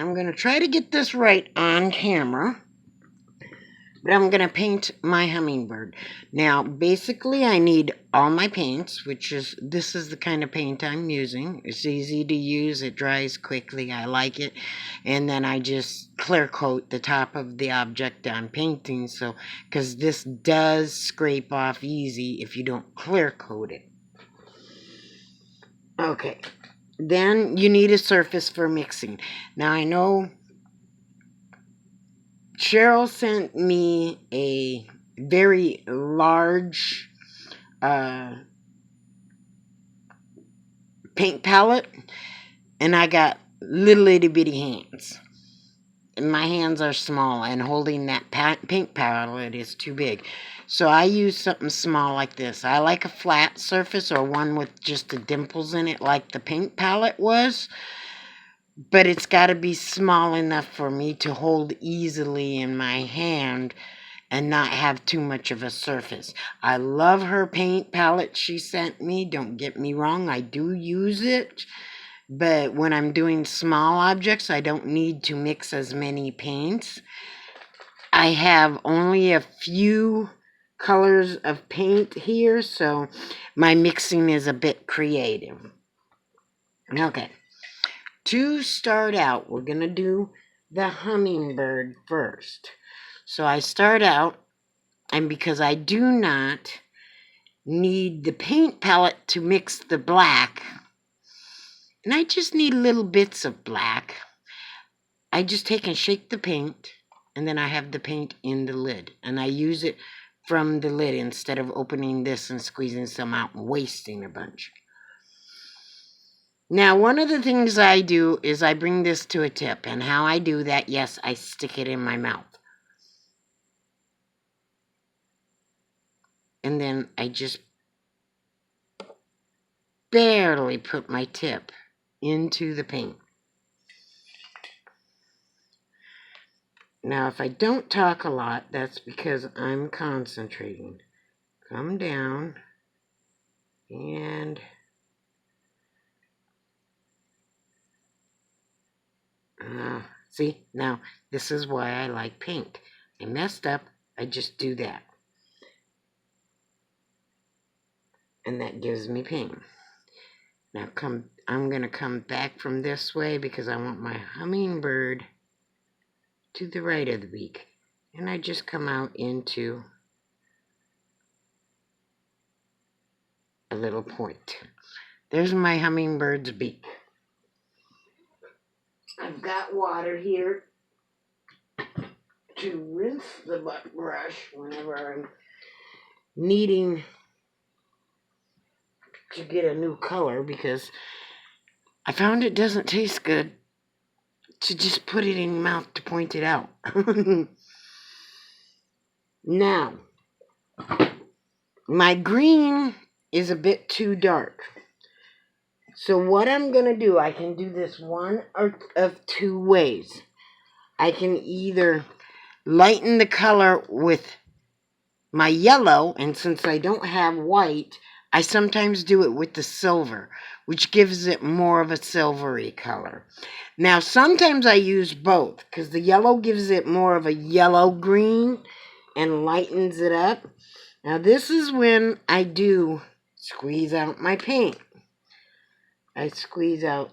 I'm going to try to get this right on camera. But I'm going to paint my hummingbird. Now, basically, I need all my paints, this is the kind of paint I'm using. It's easy to use. It dries quickly. I like it. And then I just clear coat the top of the object I'm painting. So, because this does scrape off easy if you don't clear coat it. Okay. Then you need a surface for mixing. Now, I know Cheryl sent me a very large paint palette, and I got little itty bitty hands. And my hands are small, and holding that paint palette is too big. So I use something small like this. I like a flat surface or one with just the dimples in it like the paint palette was. But it's got to be small enough for me to hold easily in my hand and not have too much of a surface. I love her paint palette she sent me. Don't get me wrong, I do use it. But when I'm doing small objects, I don't need to mix as many paints. I have only a few colors of paint here, so my mixing is a bit creative. Okay. To start out, we're going to do the hummingbird first. So I start out, and because I do not need the paint palette to mix the black, and I just need little bits of black, I just take and shake the paint, and then I have the paint in the lid, and I use it from the lid instead of opening this and squeezing some out and wasting a bunch. Now, one of the things I do is I bring this to a tip, and how I do that, yes, I stick it in my mouth. And then I just barely put my tip into the paint. Now, if I don't talk a lot, that's because I'm concentrating. Come down and see, now this is why I like paint. I messed up, I just do that. And that gives me paint. Now I'm going to come back from this way because I want my hummingbird to the right of the beak. And I just come out into a little point. There's my hummingbird's beak. I've got water here to rinse the butt brush whenever I'm needing to get a new color, because I found it doesn't taste good to just put it in your mouth to point it out. Now, my green is a bit too dark. So what I'm going to do, I can do this one of two ways. I can either lighten the color with my yellow, and since I don't have white, I sometimes do it with the silver, which gives it more of a silvery color. Now, sometimes I use both, because the yellow gives it more of a yellow-green and lightens it up. Now, this is when I do squeeze out my paint. I squeeze out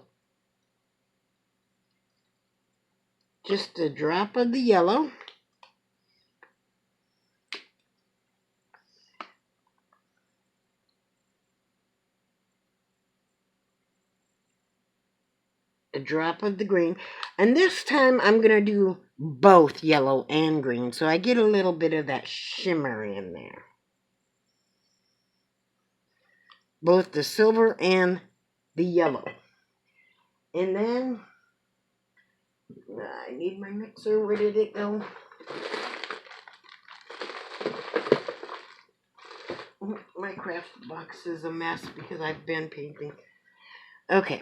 just a drop of the yellow. A drop of the green. And this time I'm going to do both yellow and green, so I get a little bit of that shimmer in there. Both the silver and the yellow. And then I need my mixer. Where did it go? My craft box is a mess because I've been painting. Okay,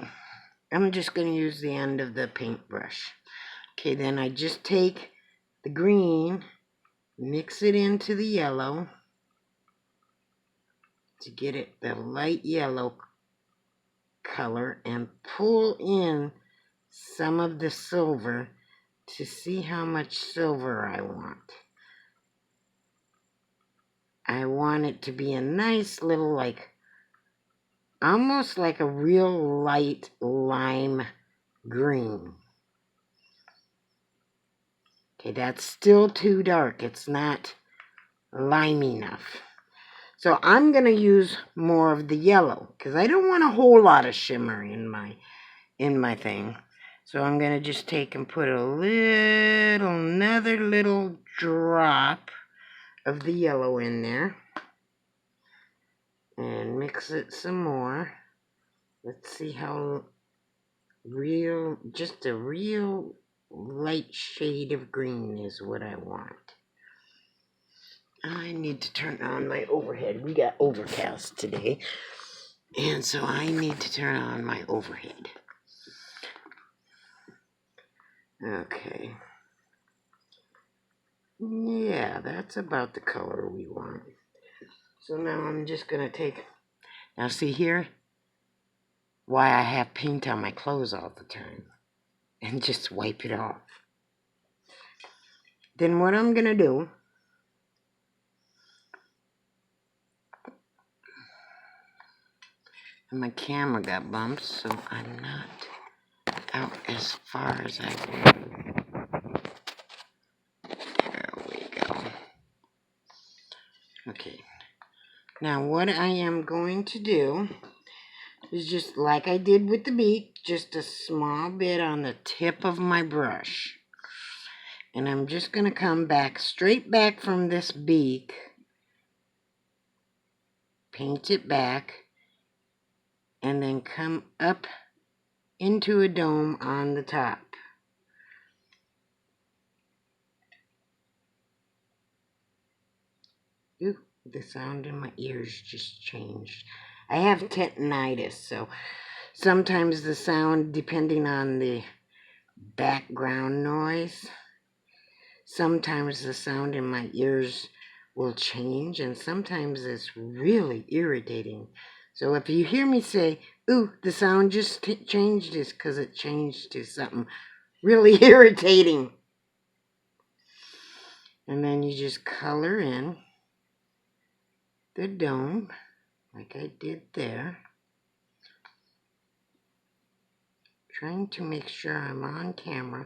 I'm just going to use the end of the paintbrush. Okay, then I just take the green, mix it into the yellow to get it the light yellow color, and pull in some of the silver to see how much silver I want. I want it to be a nice little, like, almost like a real light lime green. Okay, that's still too dark. It's not lime enough. So I'm going to use more of the yellow because I don't want a whole lot of shimmer in my thing. So I'm going to just take and put another little drop of the yellow in there and mix it some more. Let's see how just a real light shade of green is what I want. I need to turn on my overhead. We got overcast today, and so I need to turn on my overhead. Okay. Yeah, that's about the color we want. So now I'm just going to take... Now see here? Why I have paint on my clothes all the time. And just wipe it off. Then what I'm going to do... And my camera got bumped, so I'm not out as far as I want. There we go. Okay. Now what I am going to do is just like I did with the beak, just a small bit on the tip of my brush. And I'm just going to come back, straight back from this beak, paint it back, and then come up into a dome on the top. Ooh, the sound in my ears just changed. I have tinnitus, so sometimes the sound, depending on the background noise, sometimes the sound in my ears will change, and sometimes it's really irritating. So if you hear me say, ooh, the sound just changed, it's because it changed to something really irritating. And then you just color in the dome like I did there. Trying to make sure I'm on camera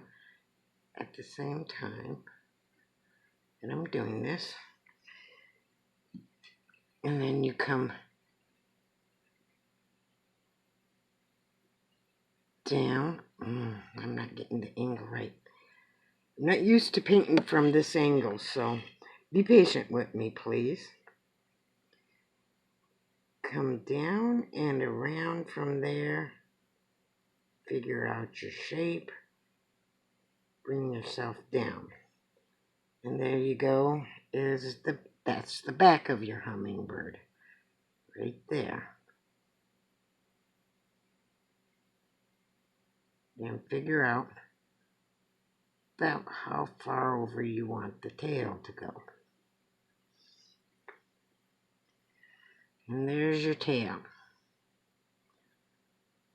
at the same time that I'm doing this. And then you come down. I'm not getting the angle right. I'm not used to painting from this angle, so be patient with me, please. Come down and around from there. Figure out your shape. Bring yourself down. And there you go. That's the back of your hummingbird. Right there. Then figure out about how far over you want the tail to go. And there's your tail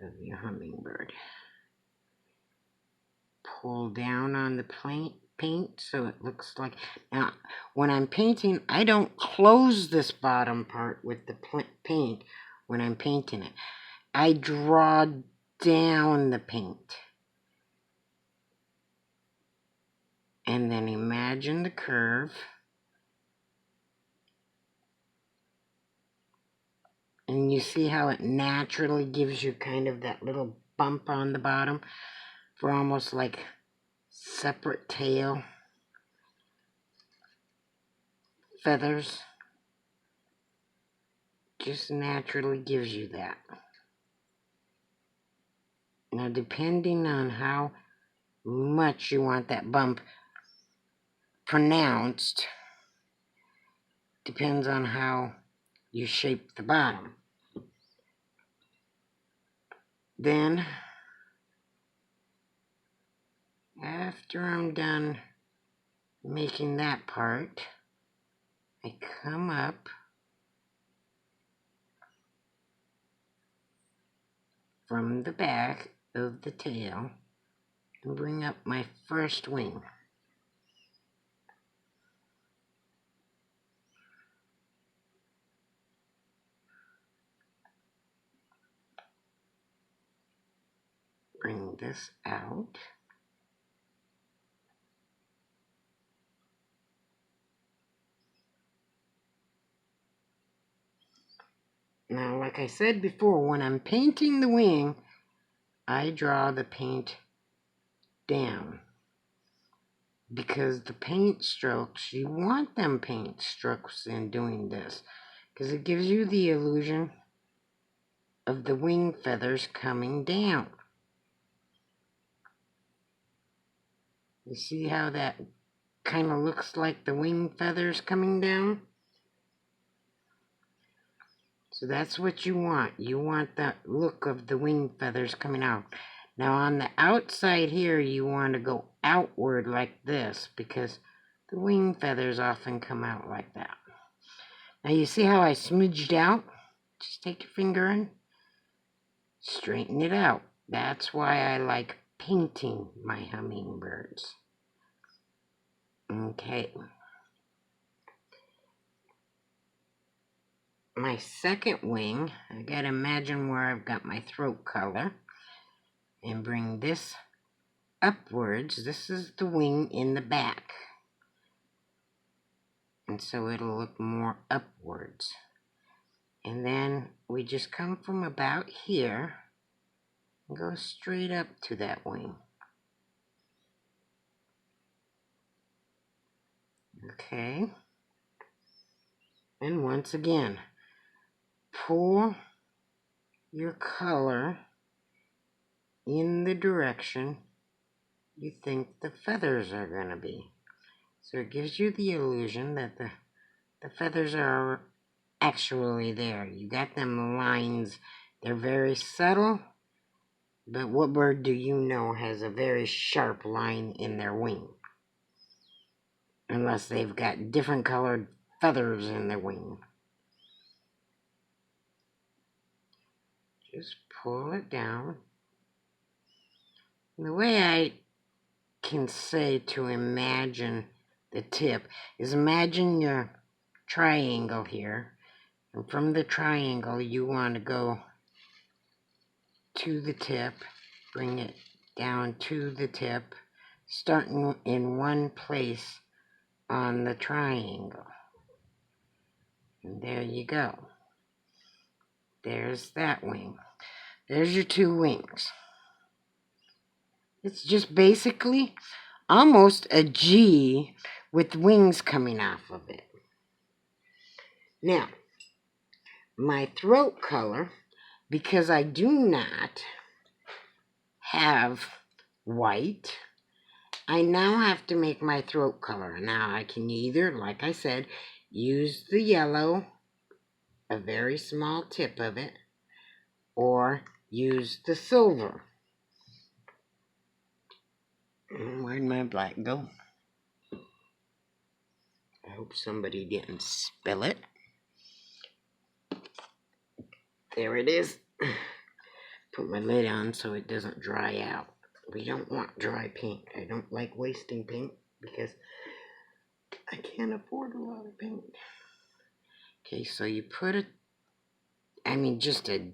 of your hummingbird. Pull down on the paint so it looks like... Now, when I'm painting, I don't close this bottom part with the paint when I'm painting it. I draw down the paint. And then imagine the curve. And you see how it naturally gives you kind of that little bump on the bottom for almost like separate tail feathers. Just naturally gives you that. Now, depending on how much you want that bump pronounced, depends on how you shape the bottom. Then, after I'm done making that part, I come up from the back of the tail and bring up my first wing. Bring this out. Now, like I said before, when I'm painting the wing, I draw the paint down. Because the paint strokes, you want them paint strokes in doing this. Because it gives you the illusion of the wing feathers coming down. You see how that kind of looks like the wing feathers coming down? So that's what you want. You want that look of the wing feathers coming out. Now on the outside here, you want to go outward like this because the wing feathers often come out like that. Now you see how I smudged out? Just take your finger and straighten it out. That's why I like painting my hummingbirds. Okay. My second wing, I gotta imagine where I've got my throat color and bring this upwards. This is the wing in the back. And so it'll look more upwards. And then we just come from about here and go straight up to that wing. Okay. And once again, pull your color in the direction you think the feathers are going to be. So it gives you the illusion that the feathers are actually there. You got them lines. They're very subtle, but what bird do you know has a very sharp line in their wing? Unless they've got different colored feathers in their wing. Just pull it down. And the way I can say to imagine the tip is imagine your triangle here. And from the triangle, you want to go to the tip, bring it down to the tip, starting in one place on the triangle. And there you go. There's that wing. There's your two wings. It's just basically almost a G with wings coming off of it. Now, my throat color, because I do not have white, I now have to make my throat color. Now I can either, like I said, use the yellow, a very small tip of it, or use the silver. Where'd my black go? I hope somebody didn't spill it. There it is. Put my lid on so it doesn't dry out. We don't want dry paint. I don't like wasting paint because I can't afford a lot of paint. Okay, so you put just a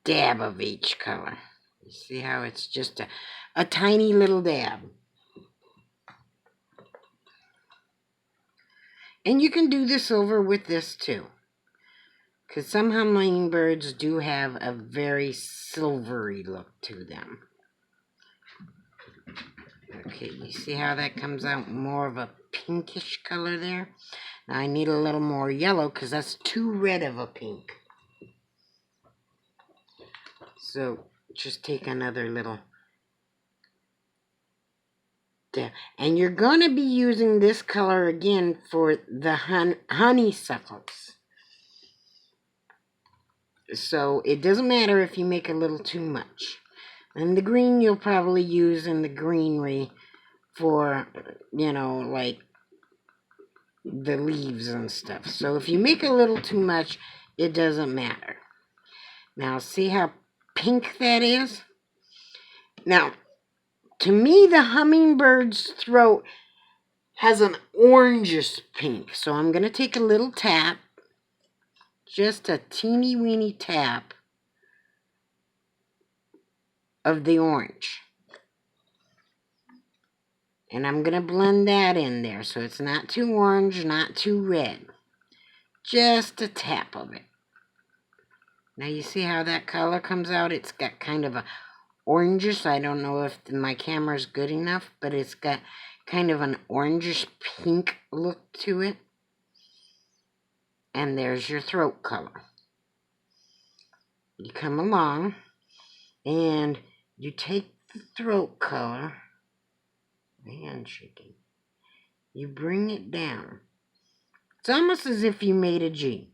dab of each color. You see how it's just a tiny little dab. And you can do this over with this too. Because some hummingbirds do have a very silvery look to them. Okay, you see how that comes out more of a pinkish color there? Now I need a little more yellow because that's too red of a pink. So just take another little dab. And you're going to be using this color again for the honeysuckles. So it doesn't matter if you make a little too much. And the green you'll probably use in the greenery for, like the leaves and stuff. So if you make a little too much, it doesn't matter. Now see how pink that is? Now, To me, the hummingbird's throat has an orangish pink. So I'm going to take a little tap, just a teeny weeny tap of the orange. And I'm going to blend that in there so it's not too orange, not too red. Just a tap of it. Now you see how that color comes out? It's got kind of a orangish. I don't know if my camera's good enough, but it's got kind of an orangish pink look to it. And there's your throat color. You come along and you take the throat color, hand shaking, you bring it down. It's almost as if you made a G.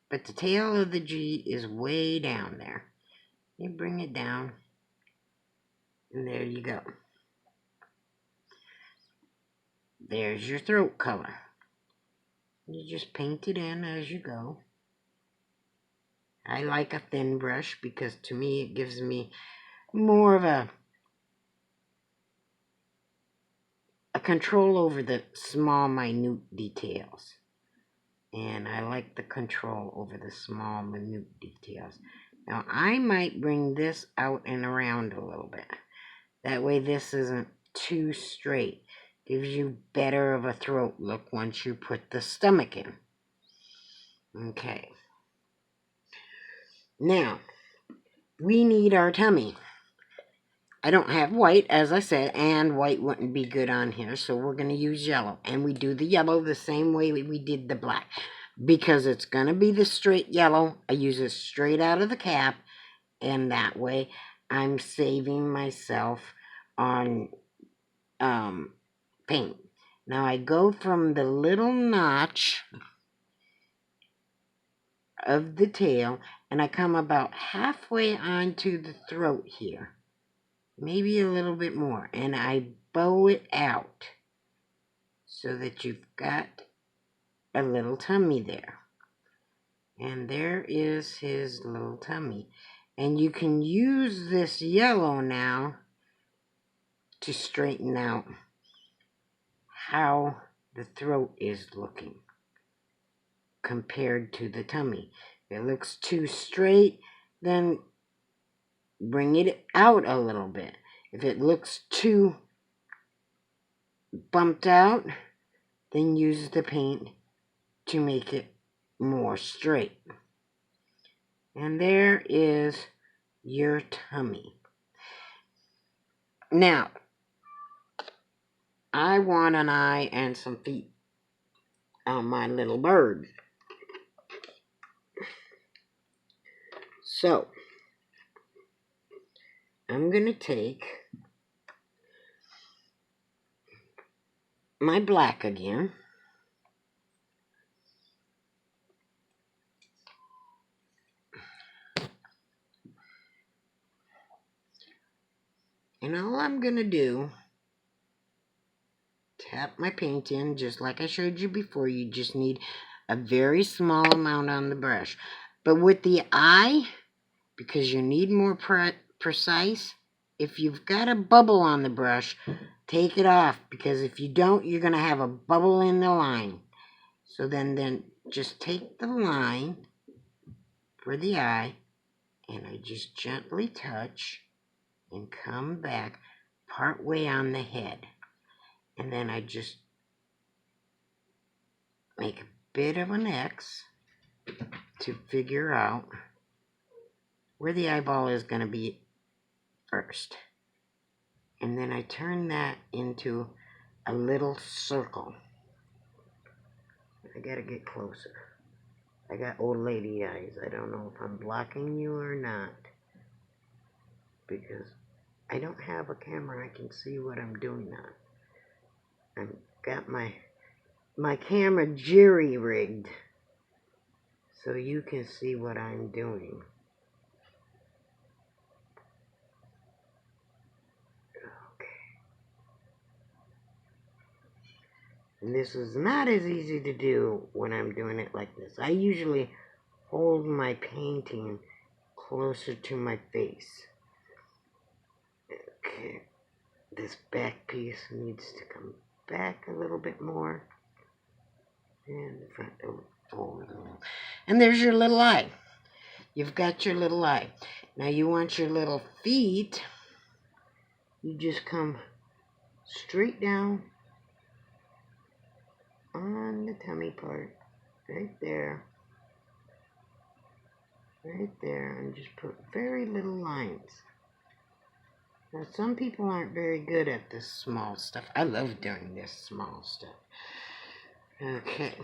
But the tail of the G is way down there. You bring it down, and there you go. There's your throat color. You just paint it in as you go. I like a thin brush because to me it gives me more of a control over the small, minute details. And I like the control over the small, minute details. Now, I might bring this out and around a little bit. That way this isn't too straight. Gives you better of a throat look once you put the stomach in. Okay. Now, we need our tummy. I don't have white, as I said, and white wouldn't be good on here, so we're going to use yellow. And we do the yellow the same way we did the black. Because it's going to be the straight yellow, I use it straight out of the cap, and that way I'm saving myself on paint. Now I go from the little notch of the tail, and I come about halfway onto the throat here. Maybe a little bit more, and I bow it out so that you've got a little tummy there. And there is his little tummy. And you can use this yellow now to straighten out how the throat is looking compared to the tummy. If it looks too straight, then bring it out a little bit. If it looks too bumped out, then use the paint to make it more straight. And there is your tummy. Now, I want an eye and some feet on my little bird. So, I'm going to take my black again. And all I'm going to do, tap my paint in just like I showed you before. You just need a very small amount on the brush. But with the eye, because you need more precise, if you've got a bubble on the brush, take it off, because if you don't, you're going to have a bubble in the line. So then just take the line for the eye, and I just gently touch and come back part way on the head. And then I just make a bit of an X to figure out where the eyeball is going to be first. And then I turn that into a little circle. I gotta get closer. I got old lady eyes. I don't know if I'm blocking you or not, because I don't have a camera I can see what I'm doing on. I've got my camera jerry-rigged so you can see what I'm doing. And this is not as easy to do when I'm doing it like this. I usually hold my painting closer to my face. Okay, this back piece needs to come back a little bit more. And the front, oh. And there's your little eye. You've got your little eye. Now you want your little feet. You just come straight down on the tummy part. Right there. Right there. And just put very little lines. Now some people aren't very good at this small stuff. I love doing this small stuff. Okay.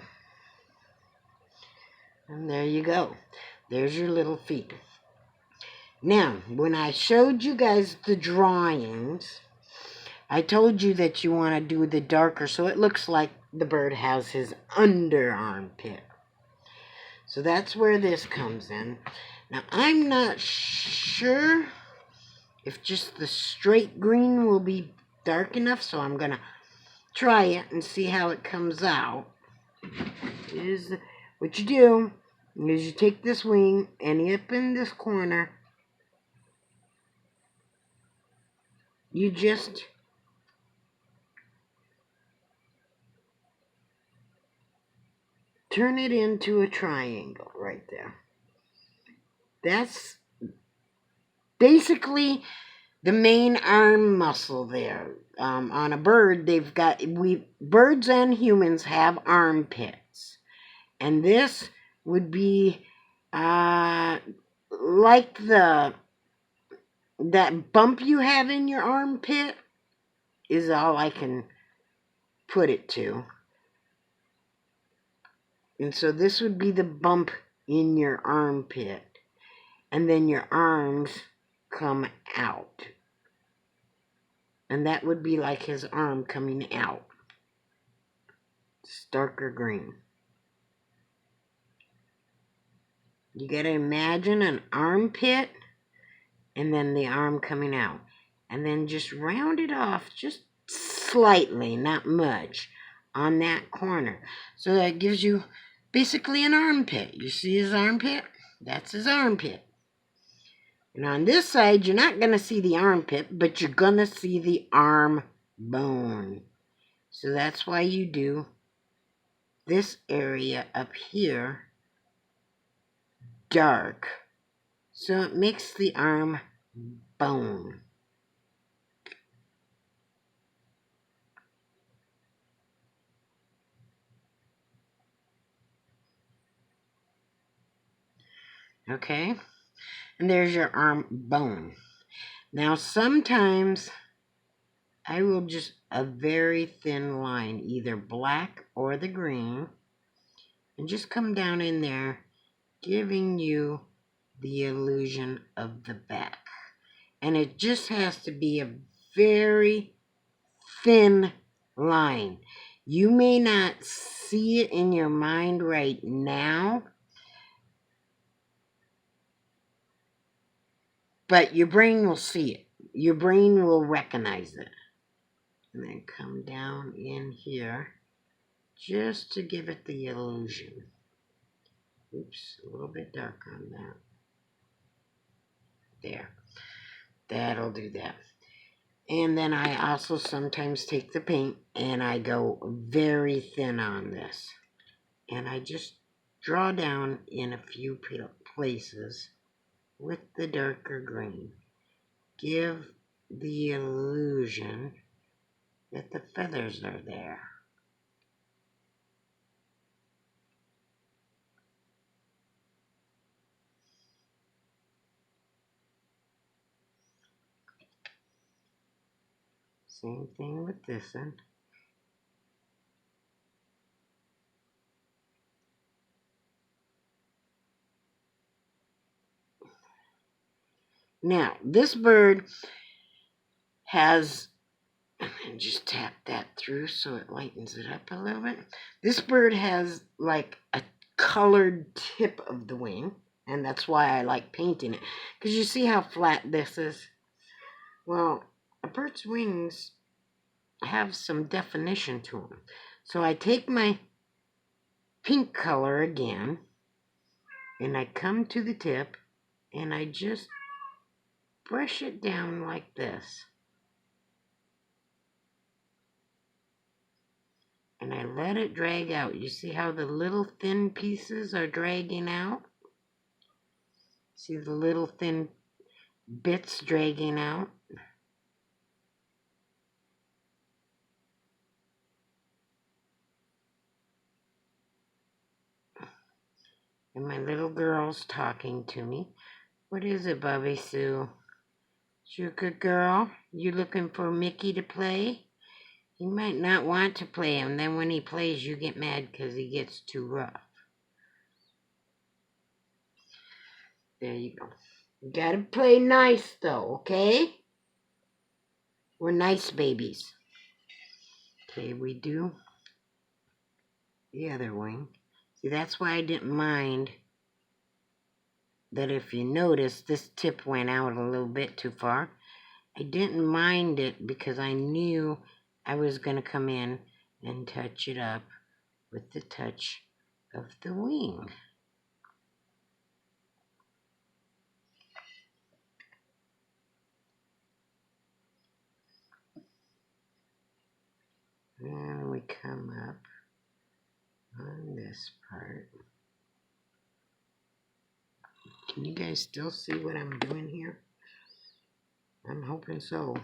And there you go. There's your little feet. Now, when I showed you guys the drawings, I told you that you want to do the darker so it looks like the bird has his underarm pit. So that's where this comes in. Now, I'm not sure if just the straight green will be dark enough, so I'm going to try it and see how it comes out. What you do is you take this wing and up in this corner, you just turn it into a triangle right there. That's basically the main arm muscle there. On a bird, birds and humans have armpits. And this would be like that bump you have in your armpit is all I can put it to. And so this would be the bump in your armpit. And then your arms come out. And that would be like his arm coming out. It's darker green. You gotta imagine an armpit and then the arm coming out. And then just round it off just slightly, not much, on that corner. So that gives you basically an armpit. You see his armpit? That's his armpit. And on this side, you're not going to see the armpit, but you're going to see the arm bone. So that's why you do this area up here dark. So it makes the arm bone. Okay? And there's your arm bone. Now sometimes I will just a very thin line, either black or the green, and just come down in there, giving you the illusion of the back. And it just has to be a very thin line. You may not see it in your mind right now, but your brain will see it. Your brain will recognize it. And then come down in here just to give it the illusion. Oops, a little bit darker on that. There. That'll do that. And then I also sometimes take the paint and I go very thin on this. And I just draw down in a few places with the darker green. Give the illusion that the feathers are there. Same thing with this one. Now, this bird has, and just tap that through so it lightens it up a little bit. This bird has like a colored tip of the wing, and that's why I like painting it. Because you see how flat this is? Well, a bird's wings have some definition to them. So I take my pink color again, and I come to the tip, and I just brush it down like this. And I let it drag out. You see how the little thin pieces are dragging out? See the little thin bits dragging out? And my little girl's talking to me. What is it, Bobby Sue? You a good girl? You looking for Mickey to play? He might not want to play him. Then when he plays, you get mad because he gets too rough. There you go. You gotta play nice, though, okay? We're nice babies. Okay, we do the other wing. See, that's why I didn't mind that. If you notice, this tip went out a little bit too far. I didn't mind it because I knew I was going to come in and touch it up with the touch of the wing. And we come up on this part. Can you guys still see what I'm doing here? I'm hoping so.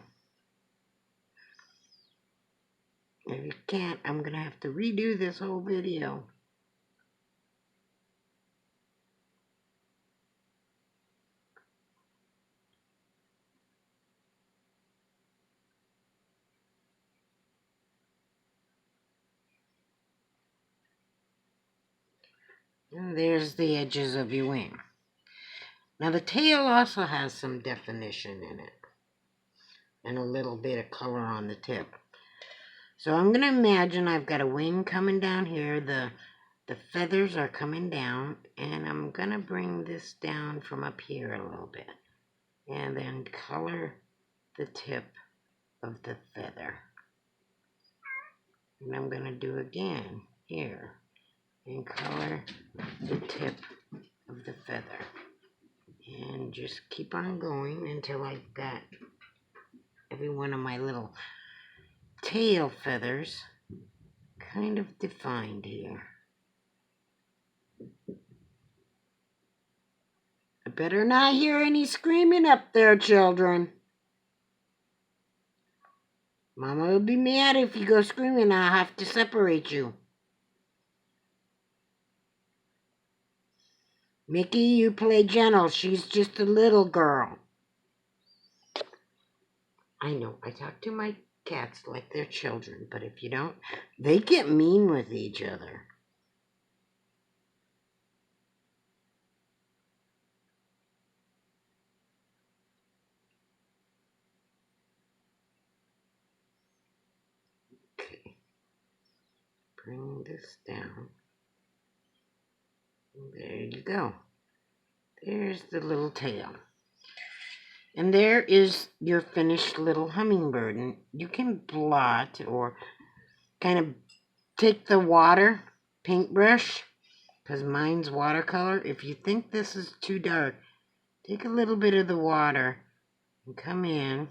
If you can't, I'm going to have to redo this whole video. And there's the edges of your wing. Now the tail also has some definition in it. And a little bit of color on the tip. So I'm going to imagine I've got a wing coming down here. The feathers are coming down. And I'm going to bring this down from up here a little bit. And then color the tip of the feather. And I'm going to do again here. And color the tip of the feather. And just keep on going until I've got every one of my little tail feathers kind of defined here. I better not hear any screaming up there, children. Mama will be mad if you go screaming. I'll have to separate you. Mickey, you play gentle. She's just a little girl. I know, I talk to my cats like they're children, but if you don't, they get mean with each other. Okay, bring this down. There you go. There's the little tail. And there is your finished little hummingbird. And you can blot or kind of take the water paintbrush, because mine's watercolor. If you think this is too dark, take a little bit of the water and come in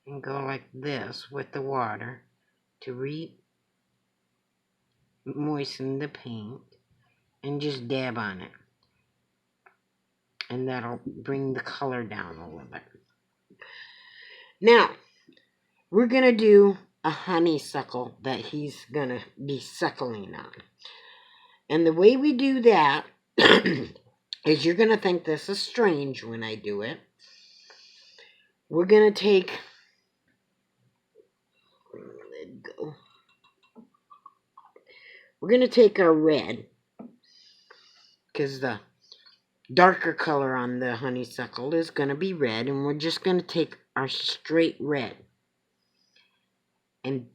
and go like this with the water to re-moisten the paint and just dab on it. And that'll bring the color down a little bit. Now, we're going to do a honeysuckle that he's going to be suckling on. And the way we do that is, you're going to think this is strange when I do it. We're going to take, we're going to take our red, because the darker color on the honeysuckle is going to be red, and we're just going to take our straight red. And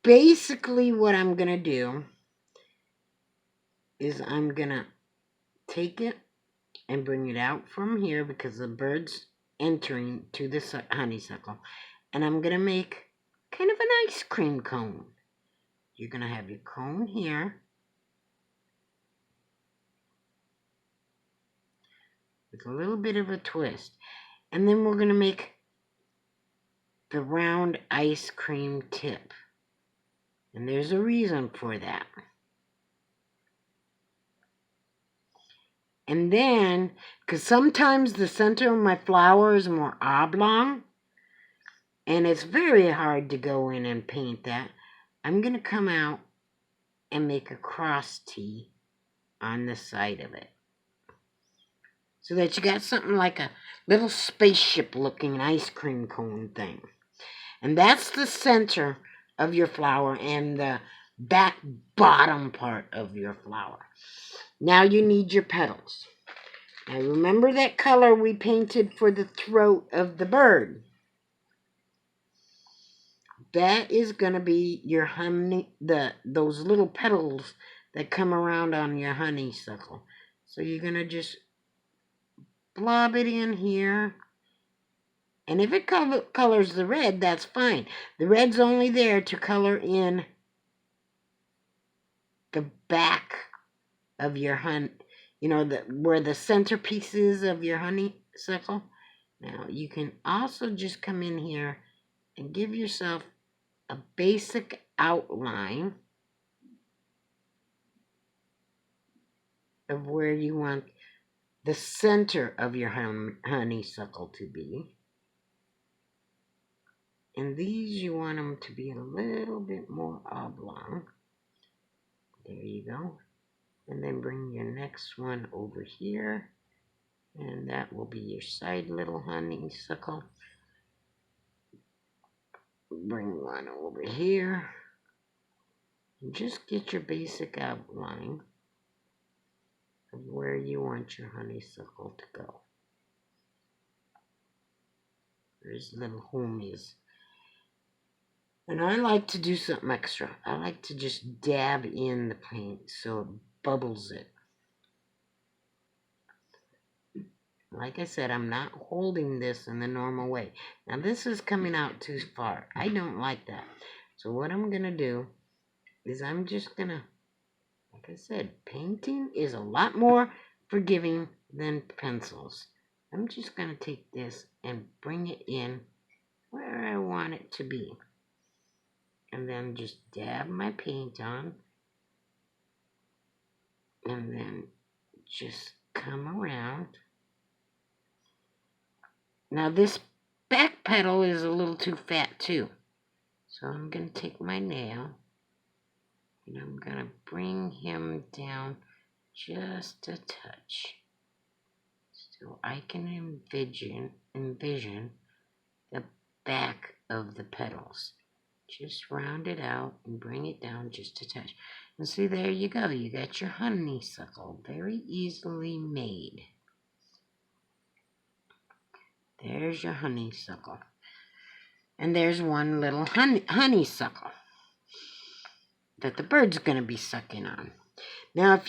basically what I'm going to do is I'm going to take it and bring it out from here, because the bird's entering to the honeysuckle. And I'm going to make kind of an ice cream cone. You're going to have your cone here. With a little bit of a twist. And then we're going to make the round ice cream tip. And there's a reason for that. And then, because sometimes the center of my flower is more oblong, and it's very hard to go in and paint that, I'm going to come out and make a cross T on the side of it. So that you got something like a little spaceship looking ice cream cone thing. And that's the center of your flower and the back bottom part of your flower. Now you need your petals. Now remember that color we painted for the throat of the bird. That is going to be your honey, those little petals that come around on your honeysuckle. So you're going to just blob it in here. And if it colors the red, that's fine. The red's only there to color in the back of your where the centerpiece is of your honeysuckle. Now, you can also just come in here and give yourself a basic outline of where you want the center of your honeysuckle to be. And these, you want them to be a little bit more oblong. There you go. And then bring your next one over here. And that will be your side little honeysuckle. Bring one over here. And just get your basic outline of where you want your honeysuckle to go. There's little homies. And I like to do something extra. I like to just dab in the paint so it bubbles it. Like I said, I'm not holding this in the normal way. Now this is coming out too far. I don't like that. So what I'm going to do is I'm just going to, like I said, painting is a lot more forgiving than pencils. I'm just going to take this and bring it in where I want it to be. And then just dab my paint on. And then just come around. Now this back petal is a little too fat too. So I'm going to take my nail and I'm going to bring him down just a touch. So I can envision the back of the petals. Just round it out and bring it down just a touch. And see, there you go. You got your honeysuckle. Very easily made. There's your honeysuckle. And there's one little honeysuckle that the bird's going to be sucking on. Now, if